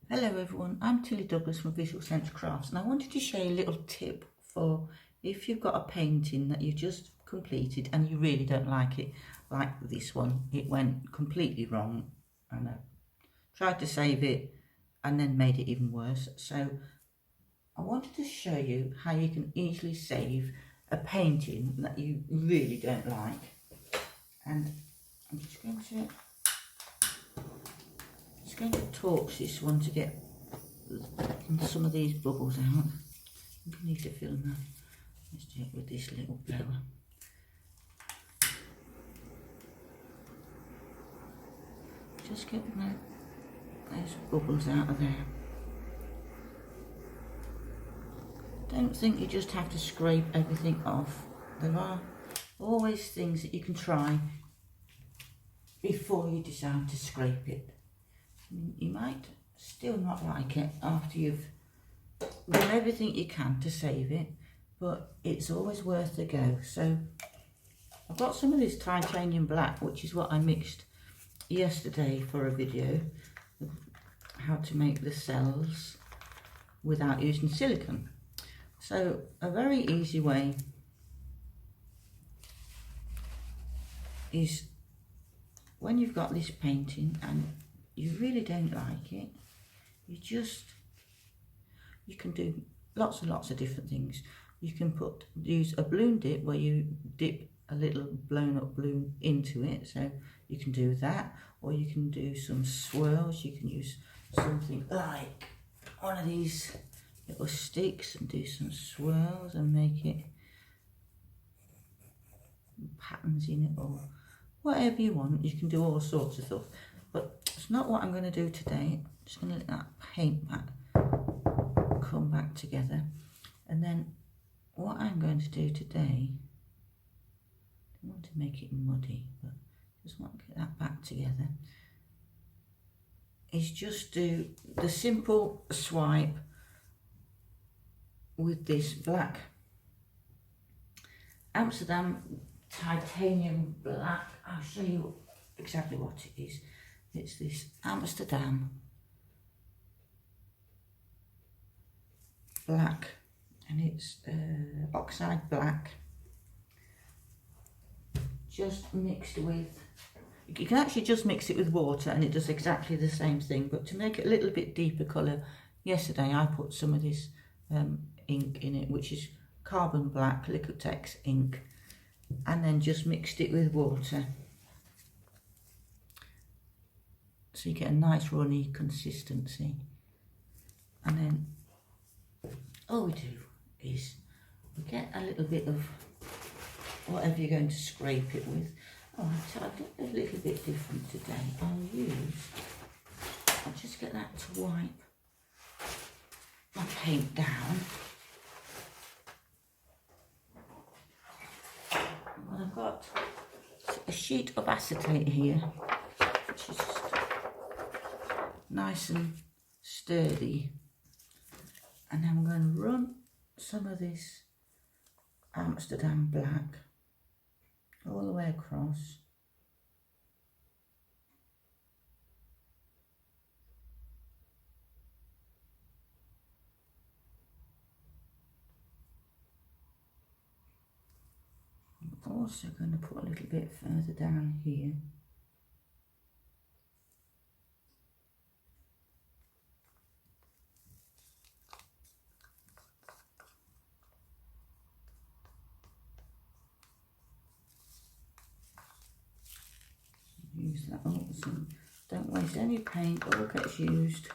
Hello everyone, I'm Tilly Douglas from Visual Sense Crafts, and I wanted to share a little tip for if you've got a painting that you just completed and you really don't like it, like this one. It went completely wrong and I tried to save it and then made it even worse. So I wanted to show you how you can easily save a painting that you really don't like. And I'm just going to torch this one to get some of these bubbles out. I need to film that. Let's do it with this little blower. Just get those bubbles out of there. Don't think you just have to scrape everything off. There are always things that you can try before you decide to scrape it. You might still not like it after you've done everything you can to save it, but it's always worth a go. So I've got some of this titanium black, which is what I mixed yesterday for a video of how to make the cells without using silicone. So a very easy way is when you've got this painting and you really don't like it, you can do lots and lots of different things. You can use a balloon dip where you dip a little blown up balloon into it, so you can do that, or you can do some swirls. You can use something like one of these little sticks and do some swirls and make it patterns in it, or whatever you want. You can do all sorts of stuff, but it's not what I'm going to do today. I'm just going to let that paint back come back together, and then what I'm going to do today, I don't want to make it muddy, but just want to get that back together, is just do the simple swipe with this black Amsterdam titanium black. I'll show you exactly what it is. It's this Amsterdam black, and it's oxide black, just mixed with, you can actually just mix it with water and it does exactly the same thing, but to make it a little bit deeper colour, yesterday I put some of this ink in it, which is carbon black Liquitex ink, and then just mixed it with water, so you get a nice runny consistency. And then all we do is we get a little bit of whatever you're going to scrape it with. Oh, I'll do a little bit different today. I'll just get that to wipe my paint down. And I've got a sheet of acetate here, which is just nice and sturdy. And then I'm going to run some of this Amsterdam black all the way across. I'm also going to put a little bit further down here. Use that up, so don't waste any paint, all gets used.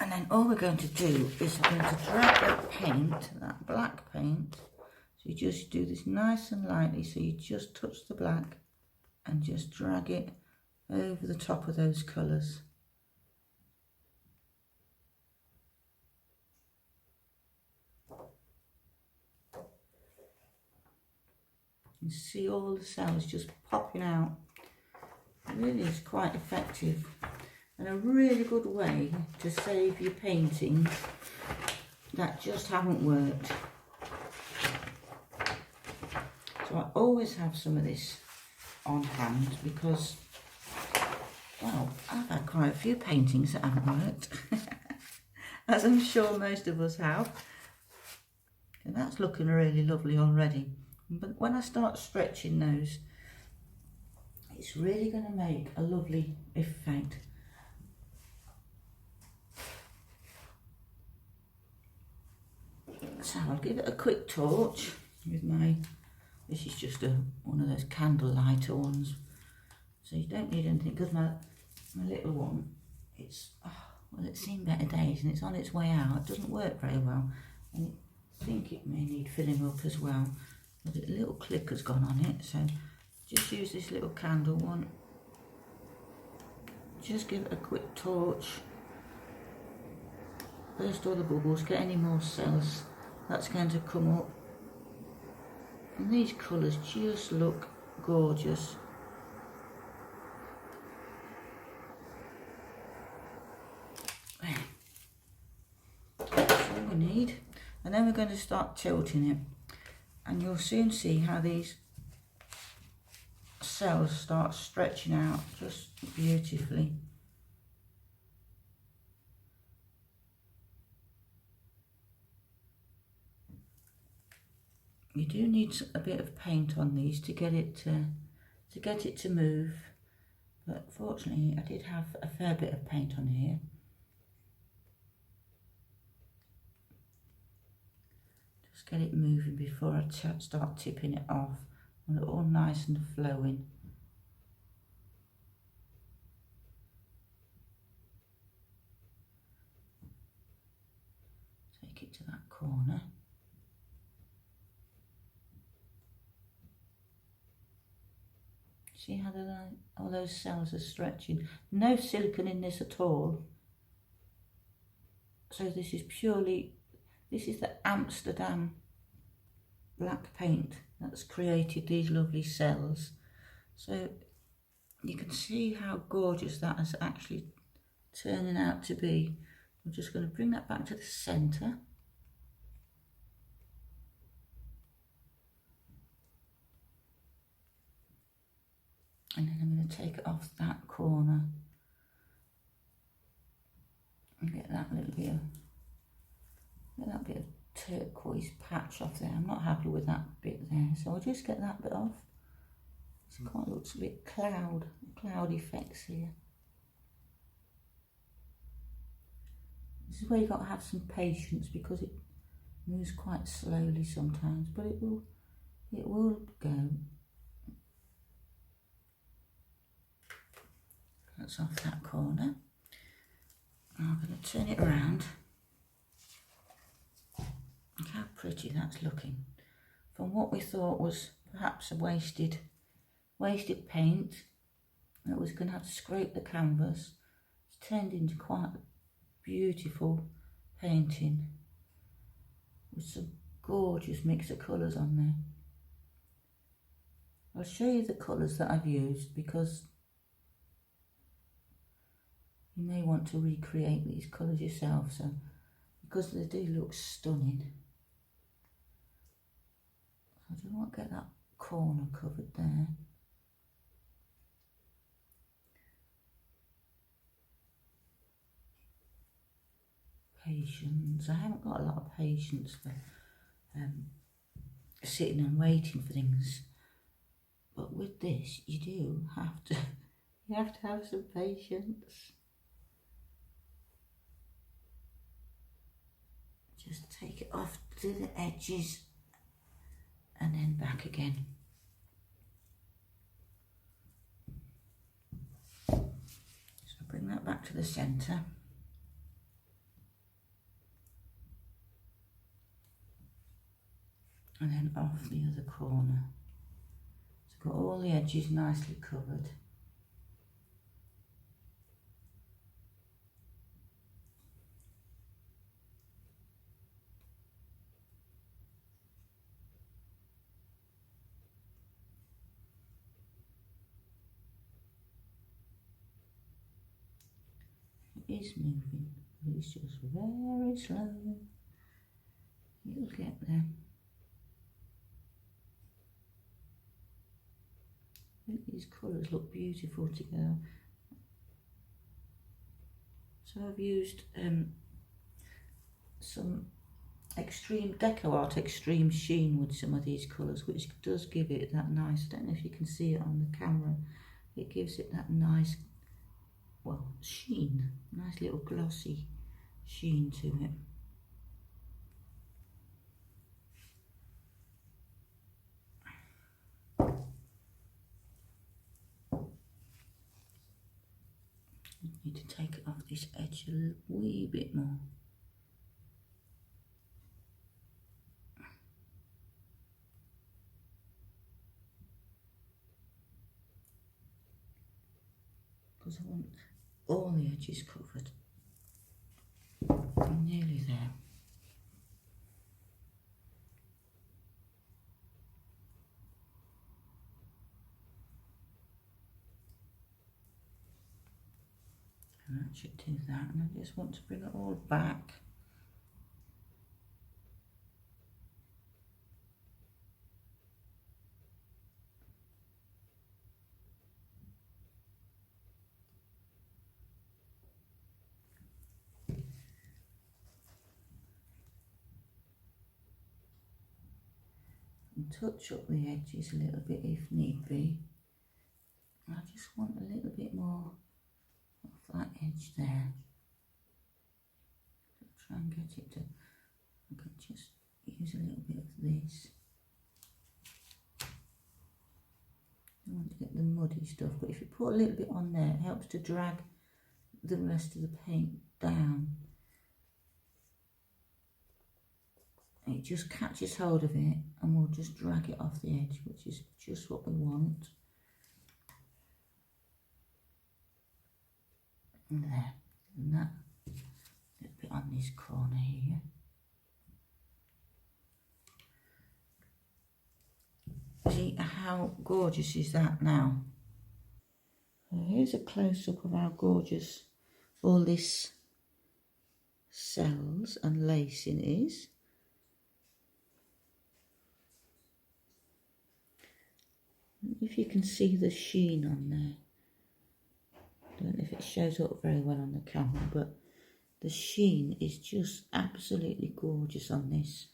And then all we're going to do is we're going to drag that paint, that black paint, so you just do this nice and lightly, so you just touch the black and just drag it over the top of those colours. You see all the cells just popping out. It really is quite effective and a really good way to save your paintings that just haven't worked. So I always have some of this on hand because, well, I've had quite a few paintings that haven't worked, as I'm sure most of us have. And that's looking really lovely already. But when I start stretching those, it's really going to make a lovely effect. So I'll give it a quick torch with my, this is just one of those candle lighter ones. So you don't need anything, because my little one, well, it's seen better days and it's on its way out. It doesn't work very well. And I think it may need filling up as well. The little click has gone on it, so just use this little candle one. Just give it a quick torch. Burst all the bubbles, get any more cells that's going to come up. And these colours just look gorgeous. That's all we need. And then we're going to start tilting it. And you'll soon see how these cells start stretching out just beautifully. You do need a bit of paint on these to get it to move, but fortunately I did have a fair bit of paint on here. Just get it moving before I start tipping it off. I want it all nice and flowing. Take it to that corner. See how all those cells are stretching. No silicone in this at all. So this is the Amsterdam black paint that's created these lovely cells. So you can see how gorgeous that is actually turning out to be. I'm just going to bring that back to the centre. And then I'm going to take it off that corner and get that bit of turquoise patch off there. I'm not happy with that bit there, so I'll just get that bit off. It quite looks a bit cloud effects here. This is where you've got to have some patience because it moves quite slowly sometimes, but it will go. That's off that corner. I'm going to turn it around. Look how pretty that's looking. From what we thought was perhaps a wasted paint that was going to have to scrape the canvas, it's turned into quite a beautiful painting with some gorgeous mix of colours on there. I'll show you the colours that I've used because you may want to recreate these colours yourself, so because they do look stunning. I do want to get that corner covered there. Patience. I haven't got a lot of patience for sitting and waiting for things, but with this you do have to. You have to have some patience. Just take it off to the edges and then back again. So bring that back to the centre. And then off the other corner. So got all the edges nicely covered. Is moving, but it's just very slow. You'll get there. think these colours look beautiful together. So I've used some extreme Deco Art Extreme Sheen with some of these colours, which does give it that nice, I don't know if you can see it on the camera, it gives it that nice, well, sheen, nice little glossy sheen to it. I need to take it off this edge a wee bit more. Because I want all the edges covered. I'm nearly there. And that should do that, and I just want to bring it all back. And touch up the edges a little bit if need be. I just want a little bit more of that edge there. Try and get it to, I can just use a little bit of this. I want to get the muddy stuff, but if you put a little bit on there, it helps to drag the rest of the paint down. It just catches hold of it and we'll just drag it off the edge, which is just what we want. And there, and that, a little bit on this corner here. See how gorgeous is that now? So here's a close-up of how gorgeous all this cells and lacing is. If you can see the sheen on there. I don't know if it shows up very well on the camera, but the sheen is just absolutely gorgeous on this.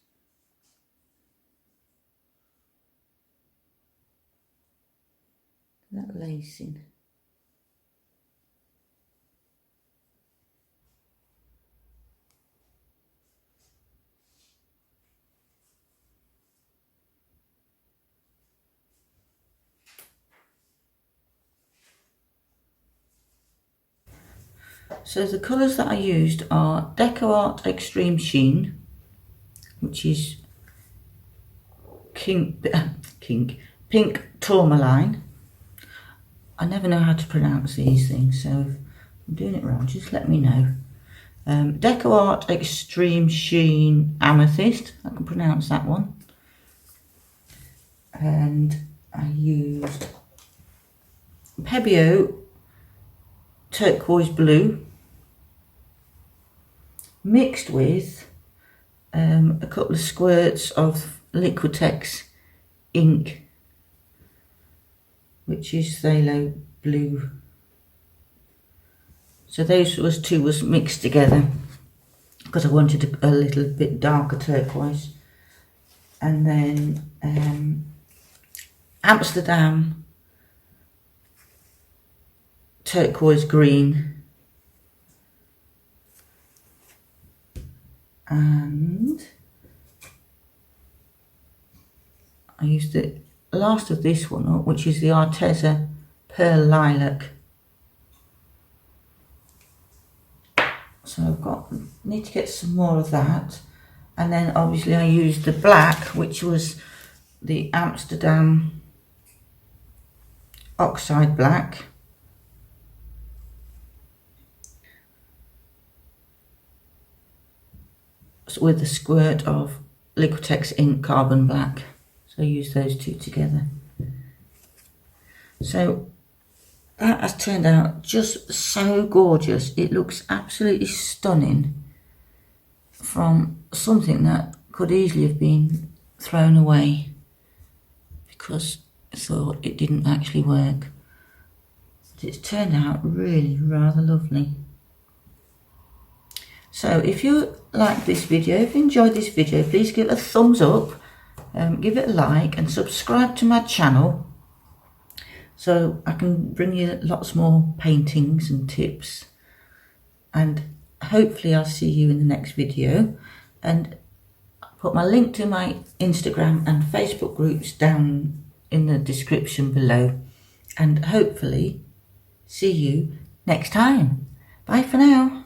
That lacing. So the colours that I used are Deco Art Extreme Sheen, which is pink tourmaline. I never know how to pronounce these things, so if I'm doing it wrong, just let me know. Deco Art Extreme Sheen Amethyst, I can pronounce that one. And I used Pebeo Turquoise Blue, mixed with a couple of squirts of Liquitex ink, which is phthalo blue. So those two was mixed together because I wanted a little bit darker turquoise. And then Amsterdam turquoise green, and I used the last of this one up, which is the Arteza Pearl Lilac. So need to get some more of that, and then obviously I used the black, which was the Amsterdam Oxide Black. With a squirt of Liquitex ink Carbon Black. So I use those two together. So that has turned out just so gorgeous. It looks absolutely stunning from something that could easily have been thrown away, because thought it didn't actually work. But it's turned out really rather lovely. So if you like this video, if you enjoyed this video, please give it a thumbs up, give it a like and subscribe to my channel so I can bring you lots more paintings and tips. And hopefully I'll see you in the next video, and I'll put my link to my Instagram and Facebook groups down in the description below, and hopefully see you next time. Bye for now.